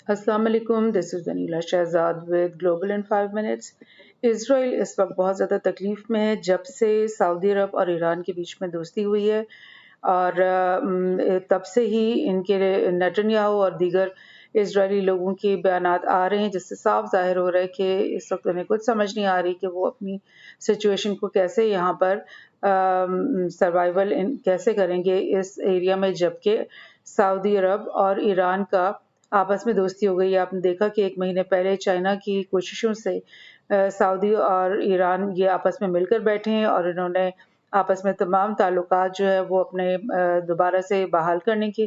السلام علیکم، this is Anila Shahzad with global in 5 minutes. اسرائیل اس وقت بہت زیادہ تکلیف میں ہے جب سے سعودی عرب اور ایران کے بیچ میں دوستی ہوئی ہے، اور تب سے ہی ان کے نیتن یاہو اور دیگر اسرائیلی لوگوں کے بیانات آ رہے ہیں، جس سے صاف ظاہر ہو رہا ہے کہ اس وقت انہیں کچھ سمجھ نہیں آ رہی کہ وہ اپنی سچویشن کو کیسے یہاں پر سروائیول کیسے کریں گے اس ایریا میں، جبکہ سعودی عرب اور ایران کا آپس میں دوستی ہو گئی ہے۔ آپ نے دیکھا کہ 1 مہینے پہلے چائنا کی کوششوں سے سعودی اور ایران یہ آپس میں مل کر بیٹھے ہیں، اور انہوں نے آپس میں تمام تعلقات جو ہے وہ اپنے دوبارہ سے بحال کرنے کی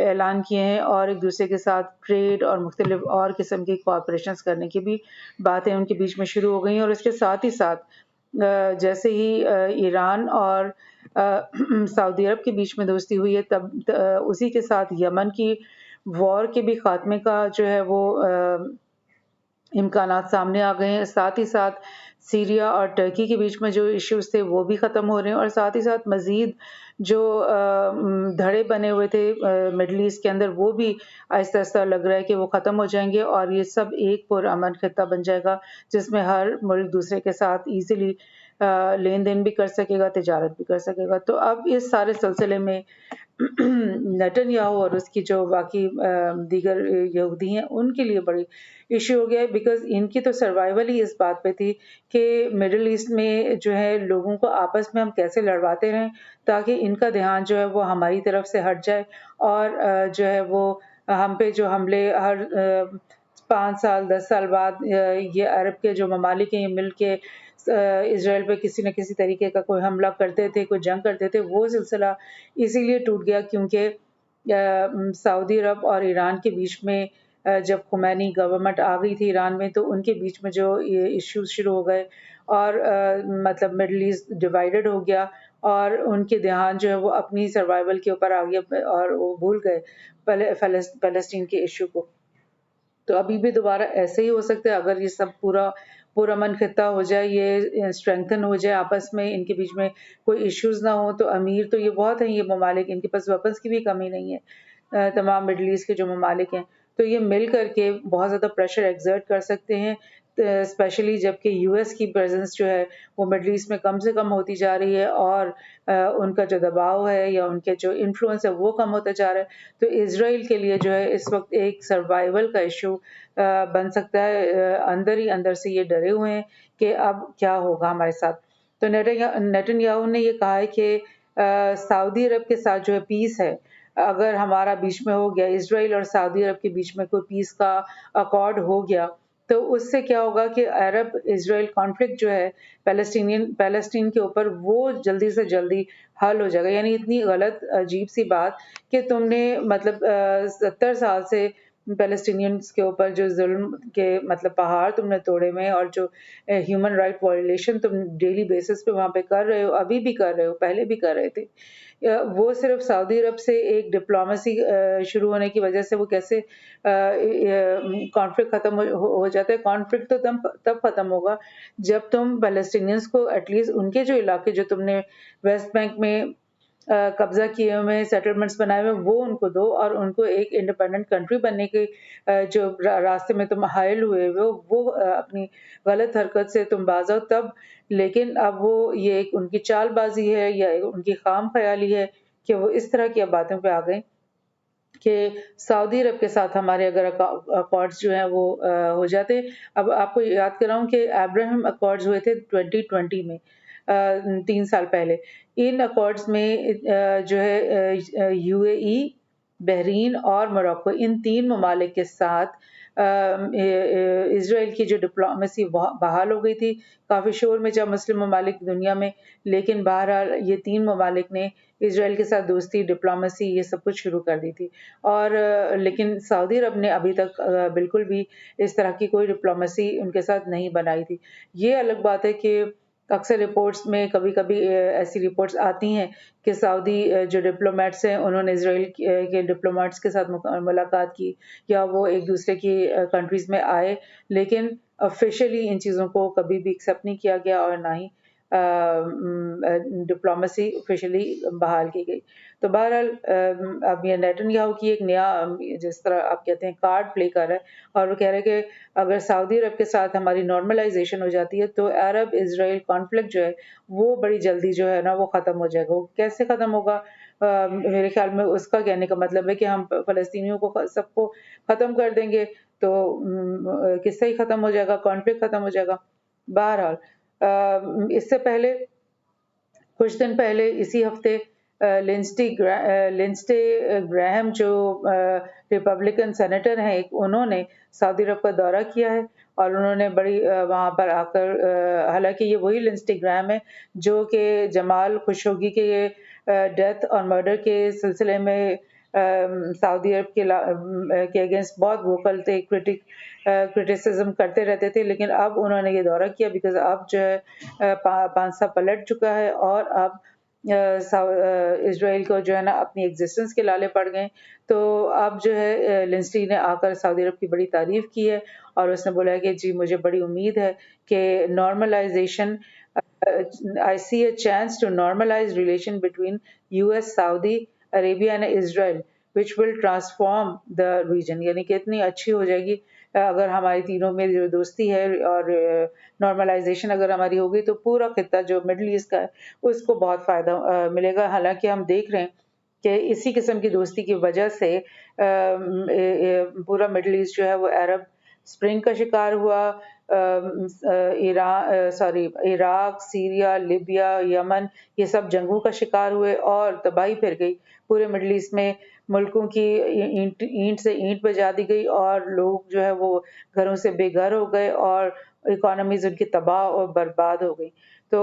اعلان کیے ہیں، اور ایک دوسرے کے ساتھ ٹریڈ اور مختلف اور قسم کی کوآپریشنز کرنے کی بھی باتیں ان کے بیچ میں شروع ہو گئی ہیں۔ اور اس کے ساتھ ہی ساتھ جیسے ہی ایران اور سعودی عرب کے بیچ میں دوستی ہوئی ہے، تب اسی کے ساتھ یمن کی وار کے بھی خاتمے کا جو ہے وہ امکانات سامنے آ گئے ہیں۔ ساتھ ہی ساتھ سیریا اور ٹرکی کے بیچ میں جو ایشوز تھے وہ بھی ختم ہو رہے ہیں، اور ساتھ ہی ساتھ مزید جو دھڑے بنے ہوئے تھے مڈل ایسٹ کے اندر، وہ بھی آہستہ آہستہ لگ رہا ہے کہ وہ ختم ہو جائیں گے، اور یہ سب ایک پرامن خطہ بن جائے گا جس میں ہر ملک دوسرے کے ساتھ ایزیلی لین دین بھی کر سکے گا، تجارت بھی کر سکے گا۔ تو اب اس سارے سلسلے میں نیتن یاہو اور اس کی جو باقی دیگر یہودی ہیں ان کے لیے بڑی ایشو ہو گیا ہے، بیکاز ان کی تو سروائیول ہی اس بات پہ تھی کہ مڈل ایسٹ میں جو ہے لوگوں کو آپس میں ہم کیسے لڑواتے رہیں تاکہ ان کا دھیان جو ہے وہ ہماری طرف سے ہٹ جائے، اور جو ہے وہ ہم پہ جو حملے ہر 5 سال 10 سال بعد یہ عرب کے جو ممالک ہیں یہ مل کے اسرائیل پہ کسی نہ کسی طریقے کا کوئی حملہ کرتے تھے، کوئی جنگ کرتے تھے، وہ سلسلہ اسی لیے ٹوٹ گیا کیونکہ سعودی عرب اور ایران کے بیچ میں جب خمینی گورنمنٹ آ گئی تھی ایران میں، تو ان کے بیچ میں جو ایشوز شروع ہو گئے، اور مطلب مڈل ایسٹ ڈیوائیڈڈ ہو گیا، اور ان کے دھیان جو ہے وہ اپنی سروائیول کے اوپر آ گیا، اور وہ بھول گئے فلسطین کے ایشو کو۔ تو ابھی بھی دوبارہ ایسے ہی ہو سکتا ہے اگر یہ سب پورامن خطہ ہو جائے، یہ اسٹرینگتھن ہو جائے آپس میں، ان کے بیچ میں کوئی ایشوز نہ ہو، تو امیر تو یہ بہت ہیں یہ ممالک، ان کے پاس ویپنز کی بھی کمی نہیں ہے، تمام مڈل ایسٹ کے جو ممالک ہیں، تو یہ مل کر کے بہت زیادہ پریشر ایگزرٹ کر سکتے ہیں، اسپیشلی جب کہ یو ایس کی پریزنس جو ہے وہ مڈل ایسٹ میں کم سے کم ہوتی جا رہی ہے، اور ان کا جو دباؤ ہے یا ان کے جو انفلوئنس ہے وہ کم ہوتا جا رہا ہے۔ تو اسرائیل کے لیے جو ہے اس وقت ایک سروائیول کا ایشو بن سکتا ہے، اندر ہی اندر سے یہ ڈرے ہوئے ہیں کہ اب کیا ہوگا ہمارے ساتھ۔ تو نیتن یاہو نے یہ کہا ہے کہ سعودی عرب کے ساتھ جو ہے پیس ہے، اگر ہمارا بیچ میں ہو گیا، اسرائیل اور سعودی عرب کے بیچ میں کوئی پیس کا اکارڈ ہو گیا، تو اس سے کیا ہوگا کہ عرب اسرائیل کانفلکٹ جو ہے پیلسٹین کے اوپر، وہ جلدی سے جلدی حل ہو جائے گا۔ یعنی اتنی غلط عجیب سی بات کہ تم نے مطلب 70 سال سے پیلسٹینینز کے اوپر جو ظلم کے مطلب پہاڑ تم نے توڑے ہوئے ہیں، اور جو ہیومن رائٹ وائلیشن تم ڈیلی بیسس پہ وہاں پہ کر رہے ہو، ابھی بھی کر رہے ہو، پہلے بھی کر رہے تھے، وہ صرف سعودی عرب سے ایک ڈپلومیسی شروع ہونے کی وجہ سے وہ کیسے کانفلکٹ ختم ہو جاتا ہے۔ کانفلکٹ تو تب ختم ہوگا جب تم پیلسٹینینز کو ایٹ لیسٹ ان کے جو علاقے جو تم نے ویسٹ بینک میں قبضہ کیے ہوئے سیٹلمنٹس بنائے ہوئے وہ ان کو دو، اور ان کو ایک انڈیپینڈنٹ کنٹری بننے کے جو راستے میں تم حائل ہوئے وہ اپنی غلط حرکت سے تم باز آؤ تب۔ لیکن اب وہ یہ ایک ان کی چال بازی ہے یا ان کی خام خیالی ہے کہ وہ اس طرح کی باتوں پہ آ گئے کہ سعودی عرب کے ساتھ ہمارے اگر اکارڈز جو ہیں وہ ہو جاتے۔ اب آپ کو یاد کراؤں کہ ابراہم اکارڈز ہوئے تھے 2020 میں، 3 سال پہلے۔ ان اکارڈز میں جو ہے یو اے ای، بحرین اور موروکو، ان 3 ممالک کے ساتھ اسرائیل کی جو ڈپلومیسی بحال ہو گئی تھی، کافی شور میں جب مسلم ممالک دنیا میں، لیکن بہرحال یہ 3 ممالک نے اسرائیل کے ساتھ دوستی، ڈپلومیسی، یہ سب کچھ شروع کر دی تھی، اور لیکن سعودی عرب نے ابھی تک بالکل بھی اس طرح کی کوئی ڈپلومیسی ان کے ساتھ نہیں بنائی تھی۔ یہ الگ بات ہے کہ اکثر رپورٹس میں کبھی کبھی ایسی رپورٹس آتی ہیں کہ سعودی جو ڈپلومیٹس ہیں انہوں نے اسرائیل کے ڈپلومیٹس کے ساتھ ملاقات کی، یا وہ ایک دوسرے کی کنٹریز میں آئے، لیکن آفیشلی ان چیزوں کو کبھی بھی ایکسیپٹ نہیں کیا گیا، اور نہ ہی ڈپلومیسی آفیشلی بحال کی گئی۔ تو بہرحال اب یہ نیتن یاہو کی ایک نیا جس طرح آپ کہتے ہیں کارڈ پلے کر رہا ہے، اور وہ کہہ رہے ہیں کہ اگر سعودی عرب کے ساتھ ہماری نارملائزیشن ہو جاتی ہے تو عرب اسرائیل کانفلکٹ جو ہے وہ بڑی جلدی جو ہے نا وہ ختم ہو جائے گا۔ وہ کیسے ختم ہوگا؟ میرے خیال میں اس کا کہنے کا مطلب ہے کہ ہم فلسطینیوں کو سب کو ختم کر دیں گے تو قصہ ہی ختم ہو جائے گا، کانفلکٹ ختم ہو جائے گا۔ بہرحال اس سے پہلے کچھ دن پہلے اسی ہفتے لنسٹے گراہم جو ریپبلکن سینیٹر ہیں، انہوں نے سعودی عرب کا دورہ کیا ہے، اور انہوں نے بڑی وہاں پر آ کر حالانکہ یہ وہی لنسٹے گراہم ہے جو کہ جمال خشوگی کے ڈیتھ اور مرڈر کے سلسلے میں سعودی عرب کے اگینسٹ بہت ووکل تھے، کرٹیسزم کرتے رہتے تھے، لیکن اب انہوں نے یہ دورہ کیا بیکاز اب جو ہے پانسا پلٹ چکا ہے، اور اب اسرائیل کو جو ہے نا اپنی ایگزسٹنس کے لالے پڑ گئے۔ تو اب جو ہے لنسٹی نے آ کر سعودی عرب کی بڑی تعریف کی ہے، اور اس نے بولا ہے کہ جی مجھے بڑی امید ہے کہ normalization I see a chance to normalize relation between US, Saudi Arabia and Israel which will transform the region، یعنی کہ اتنی اچھی ہو جائے گی اگر ہماری تینوں میں جو دوستی ہے اور نارملائزیشن اگر ہماری ہوگی تو پورا خطہ جو مڈل ایسٹ کا ہے اس کو بہت فائدہ ملے گا۔ حالانکہ ہم دیکھ رہے ہیں کہ اسی قسم کی دوستی کی وجہ سے پورا مڈل ایسٹ جو ہے وہ عرب اسپرنگ کا شکار ہوا، عراق، سیریا، لیبیا، یمن، یہ سب جنگوں کا شکار ہوئے اور تباہی پھر گئی۔ پورے مڈل ایسٹ میں ملکوں کی اینٹ سے اینٹ بجا دی گئی، اور لوگ جو ہے وہ گھروں سے بے گھر ہو گئے، اور اکانومیز ان کی تباہ اور برباد ہو گئی۔ تو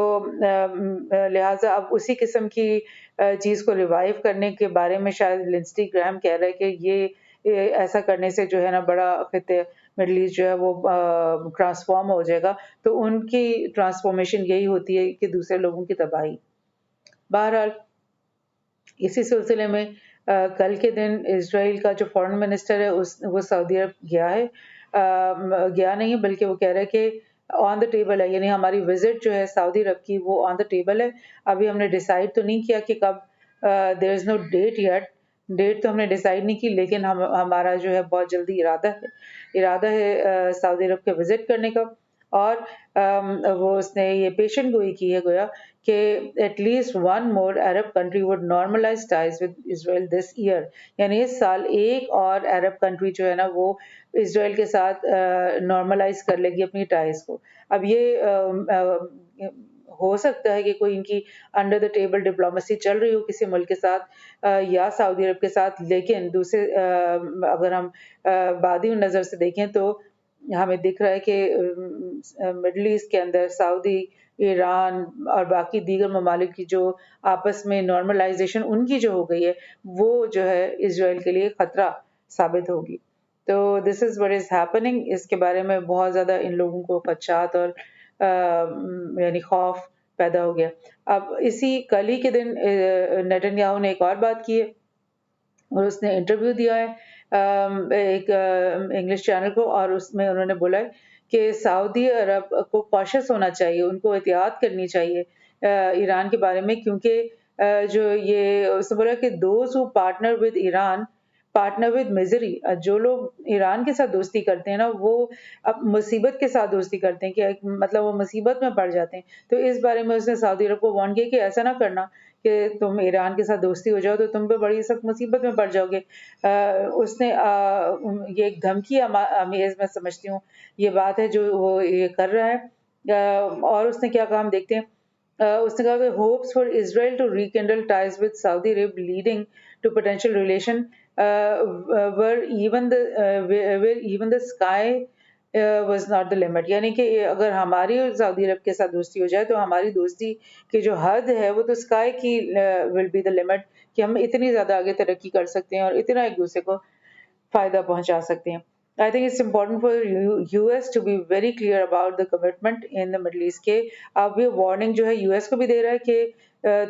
لہٰذا اب اسی قسم کی چیز کو ریوائیو کرنے کے بارے میں شاید لنسٹی گراہم کہہ رہے کہ یہ ایسا کرنے سے جو ہے نا بڑا خطے مڈل ایسٹ جو ہے وہ ٹرانسفارم ہو جائے گا۔ تو ان کی ٹرانسفارمیشن یہی ہوتی ہے کہ دوسرے لوگوں کی تباہی۔ بہرحال اسی سلسلے میں کل کے دن اسرائیل کا جو فارن منسٹر ہے وہ سعودی عرب گیا ہے، گیا نہیں بلکہ وہ کہہ رہا ہے کہ آن دا ٹیبل ہے، یعنی ہماری وزٹ جو ہے سعودی عرب کی وہ آن دا ٹیبل ہے۔ ابھی ہم نے ڈیسائیڈ تو نہیں کیا کہ کب، دیر از نو ڈیٹ یٹ، ڈیٹ تو ہم نے ڈیسائیڈ نہیں کی، لیکن ہمارا جو ہے بہت جلدی ارادہ ہے سعودی عرب کے وزٹ کرنے کا۔ اور وہ اس نے یہ پیشن گوئی کی ہے گویا کہ at least one more Arab country with normalize ties with Israel this year, یعنی اس سال ایک اور عرب کنٹری جو ہے نا وہ اسرائیل کے ساتھ نارملائز کر لے گی اپنی ٹائز کو۔ اب یہ ہو سکتا ہے کہ کوئی ان کی انڈر دا ٹیبل ڈپلومیسی چل رہی ہو کسی ملک کے ساتھ یا سعودی عرب کے ساتھ، لیکن دوسرے اگر ہم بعدی نظر سے دیکھیں تو ہمیں دکھ رہا ہے کہ مڈل ایسٹ کے اندر سعودی، ایران اور باقی دیگر ممالک کی جو آپس میں نارملائزیشن ان کی جو ہو گئی ہے وہ جو ہے اسرائیل کے لیے خطرہ ثابت ہوگی۔ تو دس از وٹ از ہیپننگ، اس کے بارے میں بہت زیادہ ان لوگوں کو خدشات اور یعنی خوف پیدا ہو گیا۔ اب اسی کل ہی کے دن نیتن یاہو نے ایک اور بات کی ہے، اور اس نے انٹرویو دیا ہے ایک انگلش چینل کو، اور اس میں انہوں نے بولا ہے کہ سعودی عرب کو کوشش ہونا چاہیے، ان کو احتیاط کرنی چاہیے ایران کے بارے میں، کیونکہ جو یہ اس نے بولا کہ those who partner with Iran partner with میزری، جو لوگ ایران کے ساتھ دوستی کرتے ہیں نا وہ اب مصیبت کے ساتھ دوستی کرتے ہیں، کہ مطلب وہ مصیبت میں پڑ جاتے ہیں۔ تو اس بارے میں اس نے سعودی عرب کو وارن کیا کہ ایسا نہ کرنا کہ تم ایران کے ساتھ دوستی ہو جاؤ تو تم پہ بڑی سخت مصیبت میں پڑ جاؤ گے۔ اس نے یہ ایک دھمکی امیز میں سمجھتی ہوں یہ بات ہے جو وہ یہ کر رہا ہے۔ اور اس نے کیا کہا ہم دیکھتے ہیں۔ اس نے کہا کہ hopes for Israel to rekindle ties with Saudi Arab leading to potential relation where even the sky was not the limit، یعنی کہ اگر ہماری سعودی عرب کے ساتھ دوستی ہو جائے تو ہماری دوستی کی جو حد ہے وہ تو اسکائی کی will be the limit، کہ ہم اتنی زیادہ آگے ترقی کر سکتے ہیں اور اتنا ایک دوسرے کو فائدہ پہنچا سکتے ہیں۔ I think it's important for US to be very clear about the commitment in the Middle East، کہ اب یہ وارننگ جو ہے US کو بھی دے رہا ہے کہ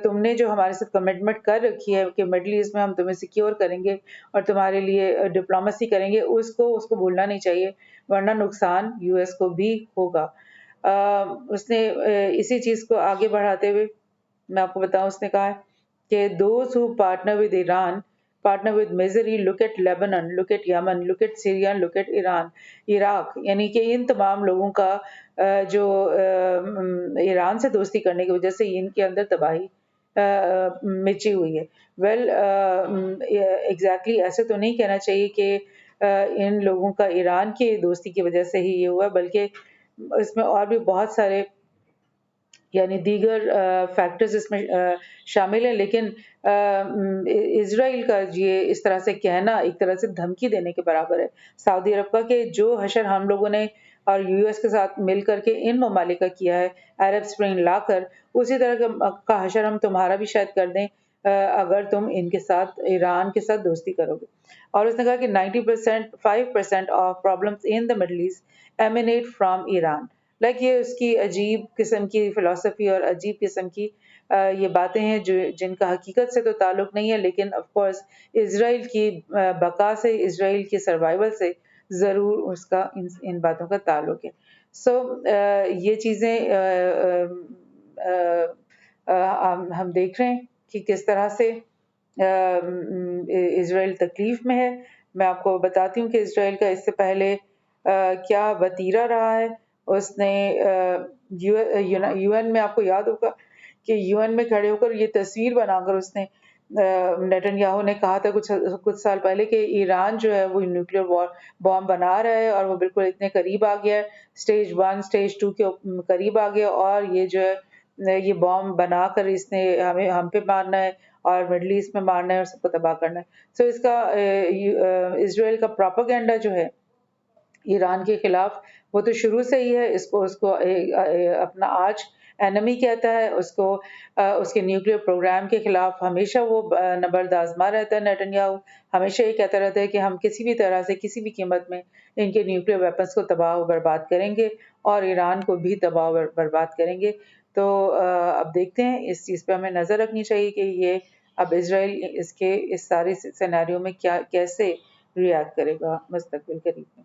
تم نے جو ہمارے ساتھ کمٹمنٹ کر رکھی ہے کہ مڈل ایسٹ میں ہم تمہیں سیکیور کریں گے اور تمہارے لیے ڈپلومیسی کریں گے، اس کو بھولنا نہیں چاہیے، ورنہ نقصان US کو بھی ہوگا۔ اس نے اسی چیز کو آگے بڑھاتے ہوئے میں آپ کو بتاؤں، اس نے کہا ہے کہ those who partner with Iran partner with misery. Look at Lebanon, look at Yemen, look at Syria, look at Iran, Iraq. یعنی کہ ان تمام لوگوں کا جو ایران سے دوستی کرنے کی وجہ سے ان کے اندر تباہی مچی ہوئی ہے. ویل ایگزیکٹلی ایسے تو نہیں کہنا چاہیے کہ ان لوگوں کا ایران کی دوستی کی وجہ سے ہی یہ ہوا، بلکہ اس میں اور بھی بہت سارے یعنی دیگر فیکٹرز اس میں شامل ہیں. لیکن اسرائیل کا یہ اس طرح سے کہنا ایک طرح سے دھمکی دینے کے برابر ہے سعودی عرب کا، کہ جو حشر ہم لوگوں نے اور یو ایس کے ساتھ مل کر کے ان ممالک کا کیا ہے عرب اسپرنگ لا کر، اسی طرح کا حشر ہم تمہارا بھی شاید کر دیں اگر تم ان کے ساتھ ایران کے ساتھ دوستی کرو گے. اور اس نے کہا کہ 95% of problems in the Middle East emanate from Iran. Like یہ اس کی عجیب قسم کی فلسفی اور عجیب قسم کی یہ باتیں ہیں جن کا حقیقت سے تو تعلق نہیں ہے، لیکن آف کورس اسرائیل کی بقا سے، اسرائیل کی سروائیول سے ضرور اس کا ان باتوں کا تعلق ہے. سو یہ چیزیں ہم دیکھ رہے ہیں کہ کس طرح سے اسرائیل تکلیف میں ہے. میں آپ کو بتاتی ہوں کہ اسرائیل کا اس سے پہلے کیا وتیرہ رہا ہے. اس نے یو این میں، آپ کو یاد ہوگا کہ یو این میں کھڑے ہو کر یہ تصویر بنا کر اس نے نیتن یاہو نے کہا تھا کچھ سال پہلے کہ ایران جو ہے وہ نیوکلیئر بام بنا رہا ہے اور وہ بالکل اتنے قریب آ گیا ہے، سٹیج 1 سٹیج 2 کے قریب آ گیا، اور یہ جو ہے یہ بام بنا کر اس نے ہم پہ مارنا ہے اور مڈل ایسٹ میں مارنا ہے اور سب کو تباہ کرنا ہے. سو اس کا اسرائیل کا پروپیگنڈا جو ہے ایران کے خلاف وہ تو شروع سے ہی ہے. اس کو اپنا آج اینمی کہتا ہے، اس کو اس کے نیوکلیئر پروگرام کے خلاف ہمیشہ وہ نبرد آزما رہتا ہے. نیتن یاہو ہمیشہ یہ کہتا رہتا ہے کہ ہم کسی بھی طرح سے کسی بھی قیمت میں ان کے نیوکلیئر ویپنس کو تباہ و برباد کریں گے اور ایران کو بھی تباہ و برباد کریں گے. تو اب دیکھتے ہیں، اس چیز پہ ہمیں نظر رکھنی چاہیے کہ یہ اب اسرائیل اس سارے سیناریو میں کیسے ریئیکٹ کرے گا مستقبل قریب میں.